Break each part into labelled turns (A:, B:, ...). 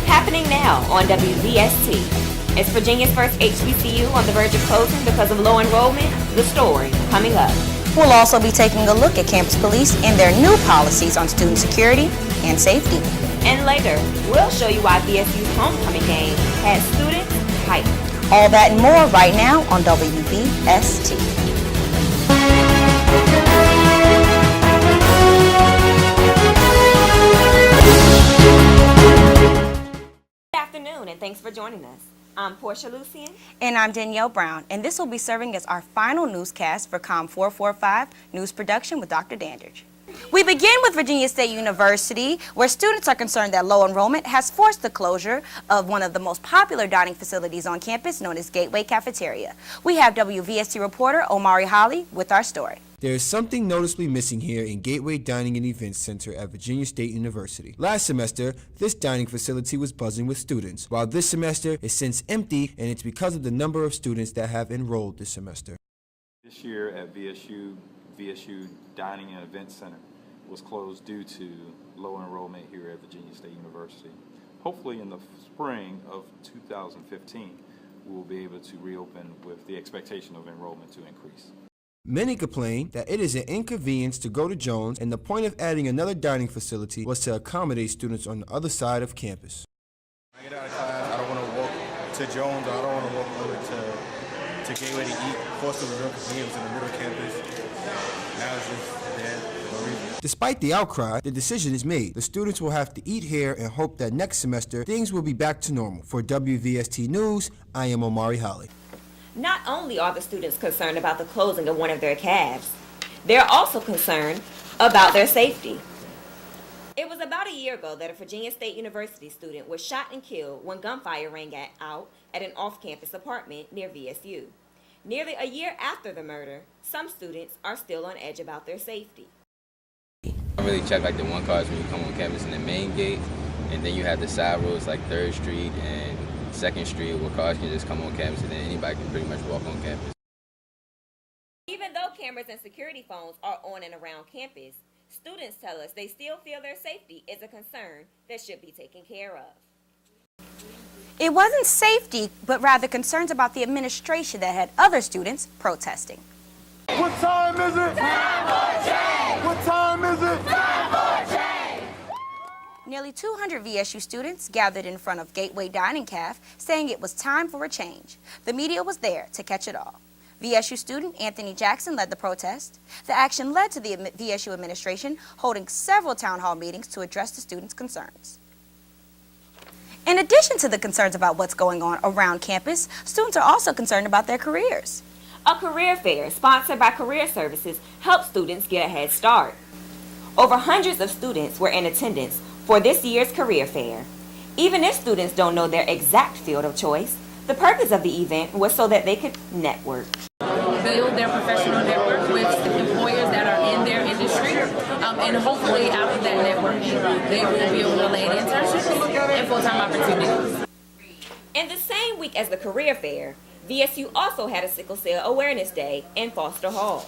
A: Happening now on WVST. Is Virginia's first HBCU on the verge of closing because of low enrollment? The story coming up.
B: We'll also be taking a look at campus police and their new policies on student security and safety.
A: And later, we'll show you why VSU's homecoming game has students hyped.
B: All that and more right now on WVST.
A: Good afternoon, and thanks for joining us. I'm Portia Lucian.
B: And I'm Danielle Brown, and this will be serving as our final newscast for COM 445 News Production with Dr. Dandridge. We begin with Virginia State University, where students are concerned that low enrollment has forced the closure of one of the most popular dining facilities on campus, known as Gateway Cafeteria. We have WVST reporter Omari Holly with our story.
C: There is something noticeably missing here in Gateway Dining and Events Center at Virginia State University. Last semester, this dining facility was buzzing with students, while this semester is since empty, and it's because of the number of students that have enrolled this semester.
D: This year at VSU Dining and Events Center was closed due to low enrollment here at Virginia State University. Hopefully in the spring of 2015, we will be able to reopen with the expectation of enrollment to increase.
C: Many complain that it is an inconvenience to go to Jones, and the point of adding another dining facility was to accommodate students on the other side of campus.
E: I get out of class, I don't want to walk to Jones, I don't want to walk over to Gateway to eat. Forced to real inconvenience in the middle of campus. Now it's just there for no reason.
C: Despite the outcry, the decision is made. The students will have to eat here and hope that next semester things will be back to normal. For WVST News, I am Omari Holly.
A: Not only are the students concerned about the closing of one of their calves, they're also concerned about their safety. It was about a year ago that a Virginia State University student was shot and killed when gunfire rang out at an off-campus apartment near VSU. Nearly a year after the murder, some students are still on edge about their safety.
F: I really check like the one cars when you come on campus in the main gate, and then you have the side roads like 3rd Street and 2nd Street where cars can just come on campus, and then anybody can pretty much walk on campus.
A: Even though cameras and security phones are on and around campus, students tell us they still feel their safety is a concern that should be taken care of.
B: It wasn't safety, but rather concerns about the administration that had other students protesting.
E: What time is it? Time for change! What time is it? Time for change!
B: Nearly 200 VSU students gathered in front of Gateway Dining Caf, saying it was time for a change. The media was there to catch it all. VSU student Anthony Jackson led the protest. The action led to the VSU administration holding several town hall meetings to address the students' concerns. In addition to the concerns about what's going on around campus, students are also concerned about their careers.
A: A career fair sponsored by Career Services helps students get a head start. Over hundreds of students were in attendance for this year's career fair. Even if students don't know their exact field of choice, the purpose of the event was so that they could network.
G: Build their professional network with employers that are in their industry, and hopefully after that networking, they will be able to land internships and full-time opportunities.
A: In the same week as the career fair, VSU also had a Sickle Cell Awareness Day in Foster Hall.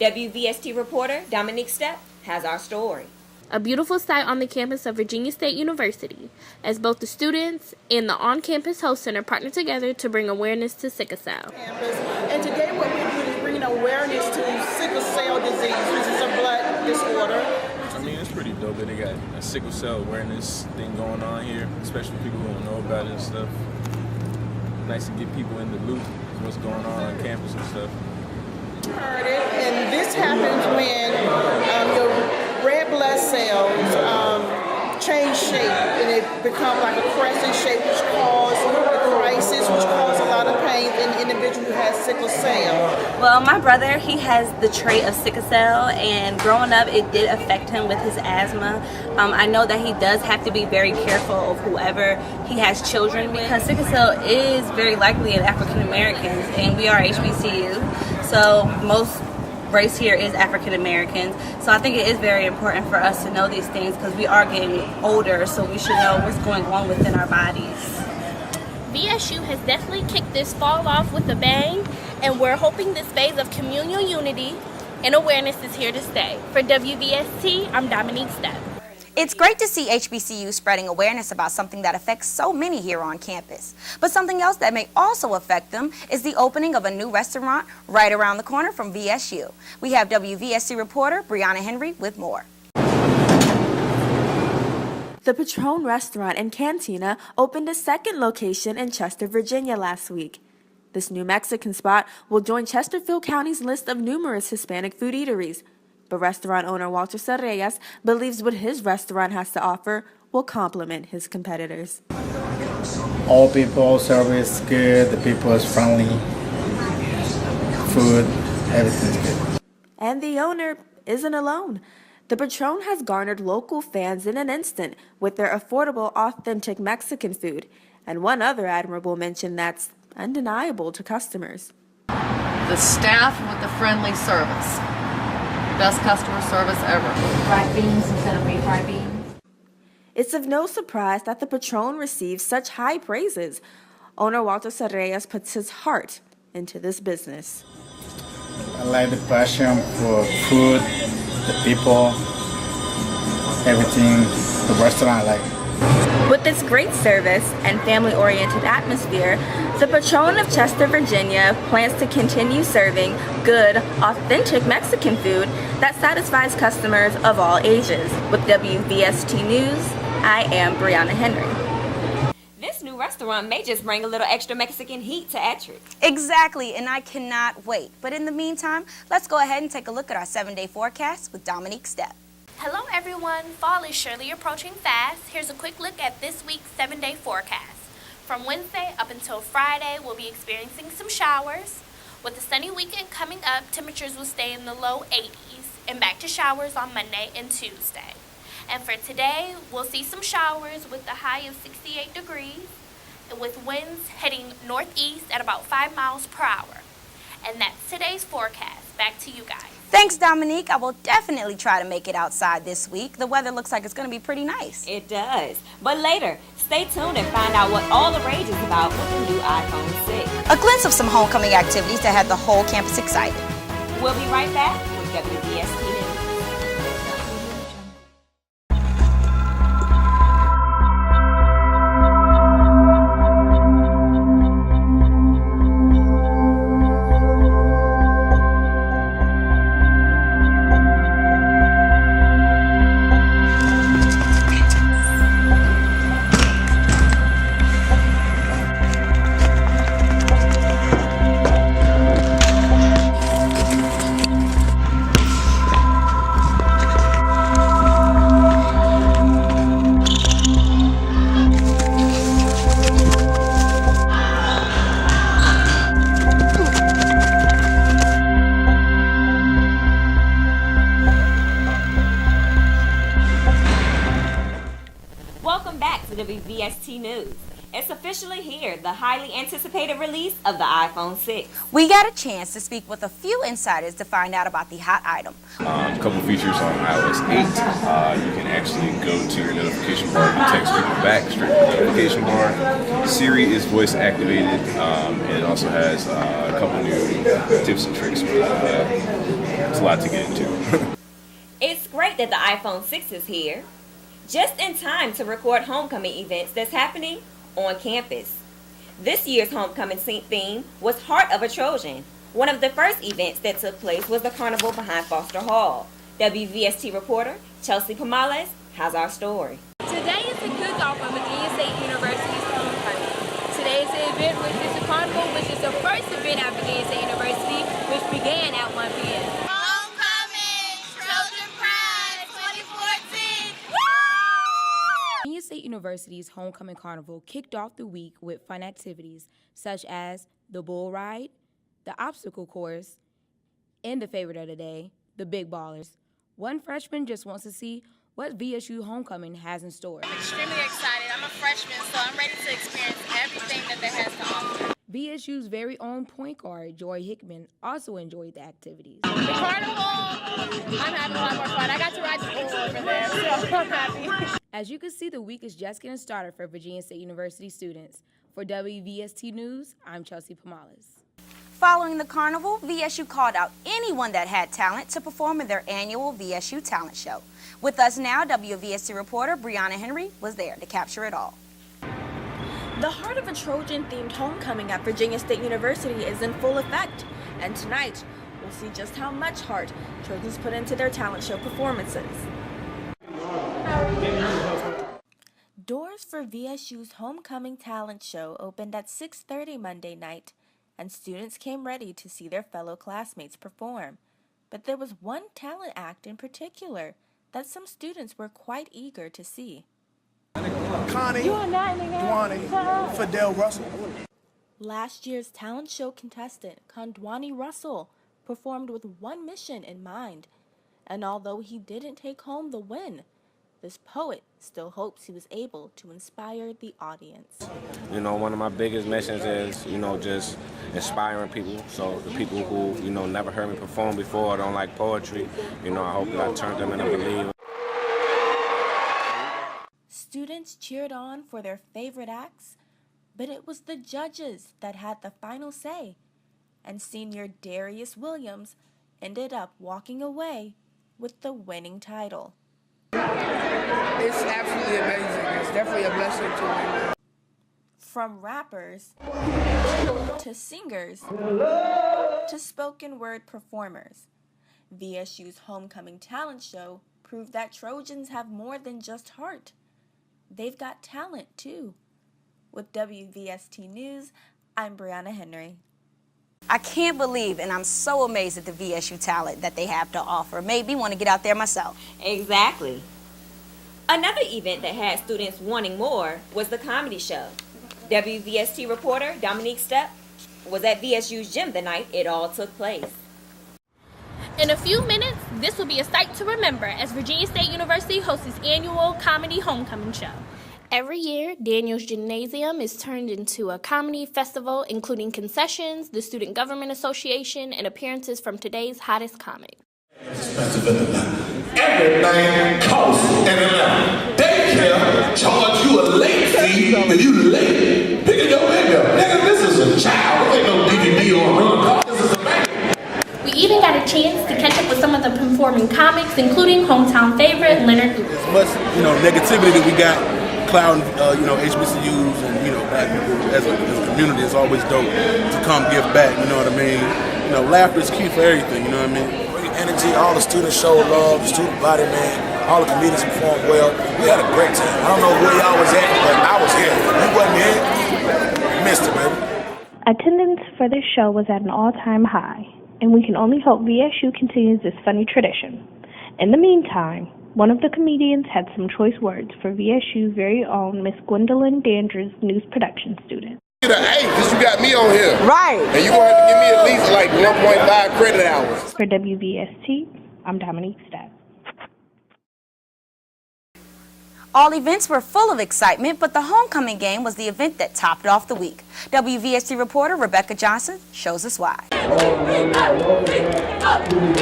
A: WVST reporter Dominique Stepp has our story.
H: A beautiful sight on the campus of Virginia State University, as both the students and the on-campus host center partner together to bring awareness to sickle cell.
I: And today what we're doing is bringing awareness to sickle cell disease, which is a blood disorder.
J: I mean, it's pretty dope that they got a sickle cell awareness thing going on here, especially for people who don't know about it and stuff. Nice to get people in the loop of what's going on campus and stuff.
I: Heard it, and this happens when your red blood cells change shape and it becomes like a crescent shape, which causes a crisis, which causes a lot of pain in the individual who has sickle cell.
K: Well, my brother, he has the trait of sickle cell, and growing up it did affect him with his asthma. I know that he does have to be very careful of whoever he has children with, because sickle cell is very likely in African Americans, and we are HBCU, so most race here is African Americans. So I think it is very important for us to know these things because we are getting older, so we should know what's going on within our bodies.
H: VSU has definitely kicked this fall off with a bang, and we're hoping this phase of communal unity and awareness is here to stay. For WVST, I'm Dominique Stepp.
B: It's great to see HBCU spreading awareness about something that affects so many here on campus. But something else that may also affect them is the opening of a new restaurant right around the corner from VSU. We have WVSC reporter Brianna Henry with more.
L: The Patron Restaurant and Cantina opened a second location in Chester, Virginia last week. This new Mexican spot will join Chesterfield County's list of numerous Hispanic food eateries. But restaurant owner Walter Sarreyas believes what his restaurant has to offer will complement his competitors.
M: All people, service good, the people is friendly, food, everything's good.
L: And the owner isn't alone. The Patron has garnered local fans in an instant with their affordable, authentic Mexican food, and one other admirable mention that's undeniable to customers.
N: The staff with the friendly service. Best customer service ever.
O: Fried beans instead of refried beans.
L: It's of no surprise that the Patron receives such high praises. Owner Walter Sarreyas puts his heart into this business.
M: I like the passion for food, the people, everything, the restaurant I like.
K: With its great service and family-oriented atmosphere, the Patron of Chester, Virginia plans to continue serving good, authentic Mexican food that satisfies customers of all ages. With WVST News, I am Brianna Henry.
A: This new restaurant may just bring a little extra Mexican heat to Ettrick.
B: Exactly, and I cannot wait. But in the meantime, let's go ahead and take a look at our 7-day forecast with Dominique Stepp.
H: Hello everyone, fall is surely approaching fast. Here's a quick look at this week's 7-day forecast. From Wednesday up until Friday, we'll be experiencing some showers. With the sunny weekend coming up, temperatures will stay in the low 80s and back to showers on Monday and Tuesday. And for today, we'll see some showers with a high of 68 degrees and with winds heading northeast at about 5 miles per hour. And that's today's forecast. Back to you guys.
B: Thanks, Dominique. I will definitely try to make it outside this week. The weather looks like it's going to be pretty nice.
A: It does. But later, stay tuned and find out what all the rage is about with the new iPhone 6.
B: A glimpse of some homecoming activities that had the whole campus excited.
A: We'll be right back with WVST News. WVST News. It's officially here, the highly anticipated release of the iPhone 6.
B: We got a chance to speak with a few insiders to find out about the hot item.
P: A couple features on iOS 8. You can actually go to your notification bar and text people back straight to the notification bar. Siri is voice activated, and it also has a couple new tips and tricks. It's a lot to get into.
A: It's great that the iPhone 6 is here, just in time to record homecoming events that's happening on campus. This year's homecoming theme was Heart of a Trojan. One of the first events that took place was the carnival behind Foster Hall. WVST reporter Chelsea Pomales has our story.
Q: Today is the kickoff of Virginia State University's homecoming. Today is the event, which is the carnival, which is the first event at Virginia State University, which began at 1 p.m.
R: Virginia State University's Homecoming Carnival kicked off the week with fun activities such as the bull ride, the obstacle course, and the favorite of the day, the Big Ballers. One freshman just wants to see what VSU Homecoming has in store.
S: I'm extremely excited. I'm a freshman, so I'm ready to experience everything that that has to offer.
R: VSU's very own point guard, Joy Hickman, also enjoyed the activities.
S: The carnival, I'm having a lot more fun. I got to ride the bull over there, so I'm happy.
R: As you can see, the week is just getting started for Virginia State University students. For WVST News, I'm Chelsea Pomales.
B: Following the carnival, VSU called out anyone that had talent to perform in their annual VSU Talent Show. With us now, WVSC reporter Brianna Henry was there to capture it all.
L: The Heart of a Trojan-themed homecoming at Virginia State University is in full effect, and tonight we'll see just how much heart Trojans put into their talent show performances. Doors for VSU's Homecoming Talent Show opened at 6:30 Monday night, and students came ready to see their fellow classmates perform. But there was one talent act in particular that some students were quite eager to see.
T: Connie, Dwani, Fidel Russell.
L: Last year's talent show contestant, Condwani Russell, performed with one mission in mind. And although he didn't take home the win, this poet still hopes he was able to inspire the audience.
U: You know, one of my biggest missions is, just inspiring people. So the people who, never heard me perform before or don't like poetry, I hope that I turned them into believers.
L: Students cheered on for their favorite acts, but it was the judges that had the final say. And senior Darius Williams ended up walking away with the winning title.
V: It's absolutely amazing. It's definitely a blessing to me.
L: From rappers to singers to spoken word performers, VSU's Homecoming Talent Show proved that Trojans have more than just heart. They've got talent too. With WVST News, I'm Brianna Henry.
B: I can't believe, and I'm so amazed at the VSU talent that they have to offer. Made me want to get out there myself.
A: Exactly. Another event that had students wanting more was the comedy show. WVST reporter Dominique Stepp was at VSU's gym the night it all took place.
H: In a few minutes, this will be a sight to remember as Virginia State University hosts its annual comedy homecoming show. Every year, Daniels Gymnasium is turned into a comedy festival, including concessions, the Student Government Association, and appearances from today's hottest comic.
W: Everything costs in Atlanta. Daycare charge you a late fee if you late. Pick your window. Nigga, this is a child. There ain't no DVD or run car. This is a man.
H: We even got a chance to catch up with some of the performing comics, including hometown favorite Leonard Lewis.
T: As much, negativity that we got clouding, HBCUs and, black people as a community is always dope to come give back, you know what I mean? Laughter is key for everything, you know what I mean?
X: Great energy, all the students showed love, the student body, man. All the comedians performed well. We had a great time. I don't know where y'all was at, but I was here. You wasn't here, you missed it, baby.
Y: Attendance for this show was at an all-time high, and we can only hope VSU continues this funny tradition. In the meantime, one of the comedians had some choice words for VSU's very own Miss Gwendolyn Dandridge news production student.
W: Get an A because you got me on here.
B: Right.
W: And you're going to have to give me at least like 1.5 credit hours.
Y: For WVST, I'm Dominique Stepp.
B: All events were full of excitement, but the homecoming game was the event that topped off the week. WVST reporter Rebecca Johnson shows us why.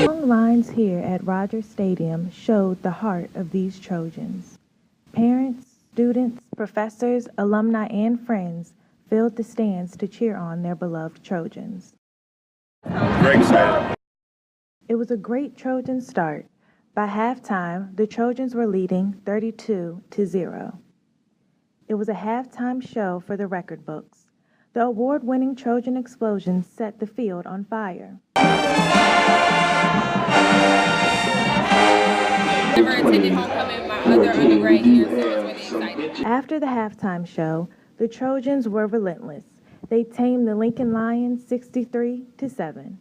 Z: Long lines here at Rogers Stadium showed the heart of these Trojans. Parents, students, professors, alumni, and friends filled the stands to cheer on their beloved Trojans.
W: Very excited.
Z: It was a great Trojan start. By halftime, the Trojans were leading 32-0. It was a halftime show for the record books. The award-winning Trojan explosion set the field on fire.
S: Never attended homecoming my other undergrad years, so it's really exciting.
Z: After the halftime show, the Trojans were relentless. They tamed the Lincoln Lions 63-7.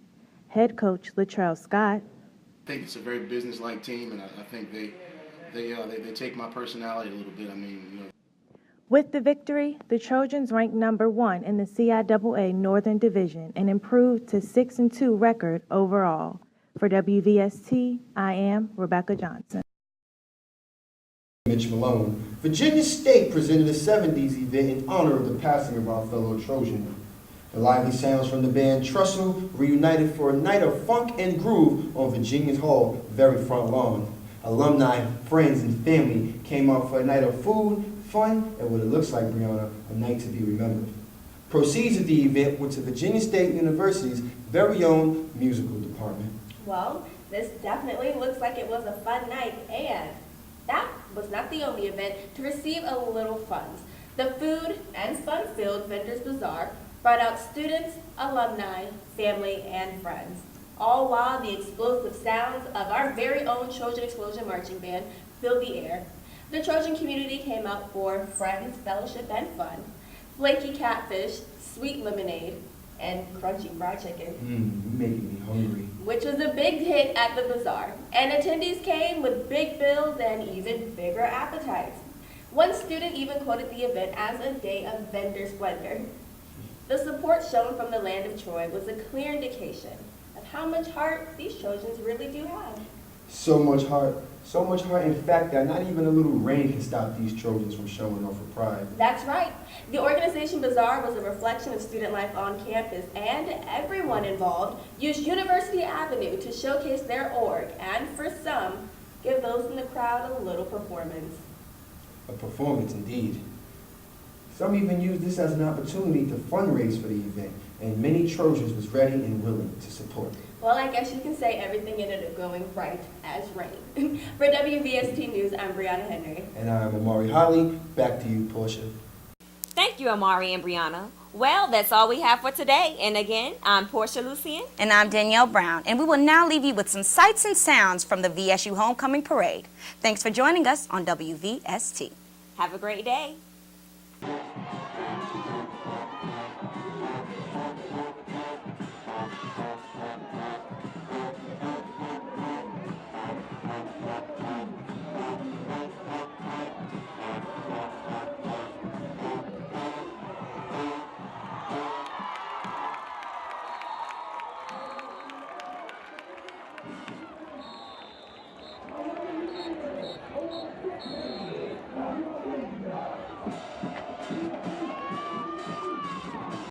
Z: Head coach Latrell Scott,
E: I think it's a very business-like team, and I think they take my personality a little bit.
Z: with the victory, the Trojans ranked number 1 in the CIAA Northern Division and improved to 6-2 record overall. For WVST, I am Rebecca Johnson.
C: Mitch Malone. Virginia State presented a 70s event in honor of the passing of our fellow Trojan. The lively sounds from the band Trestle reunited for a night of funk and groove on Virginia's Hall very front lawn. Alumni, friends, and family came out for a night of food, fun, and what it looks like, Brianna, a night to be remembered. Proceeds of the event went to Virginia State University's very own musical department.
D: Well, this definitely looks like it was a fun night, and that was not the only event to receive a little funds. The food and fun-filled Vendors Bazaar brought out students, alumni, family, and friends, all while the explosive sounds of our very own Trojan Explosion Marching Band filled the air. The Trojan community came out for friends, fellowship, and fun, flaky catfish, sweet lemonade, and crunchy fried chicken.
C: You're making me hungry.
D: Which was a big hit at the bazaar, and attendees came with big bills and even bigger appetites. One student even quoted the event as a day of vendor splendor. The support shown from the land of Troy was a clear indication of how much heart these Trojans really do have.
C: So much heart, in fact, that not even a little rain can stop these Trojans from showing off with pride.
D: That's right. The organization bazaar was a reflection of student life on campus, and everyone involved used University Avenue to showcase their org, and for some, give those in the crowd a little performance.
C: A performance indeed. Some even used this as an opportunity to fundraise for the event, and many Trojans was ready and willing to support.
D: Well, I guess you can say everything ended up going right as rain. For WVST News, I'm Brianna Henry.
C: And I'm Amari Holly. Back to you, Portia.
A: Thank you, Amari and Brianna. Well, that's all we have for today. And again, I'm Portia Lucien.
B: And I'm Danielle Brown. And we will now leave you with some sights and sounds from the VSU Homecoming Parade. Thanks for joining us on WVST.
A: Have a great day.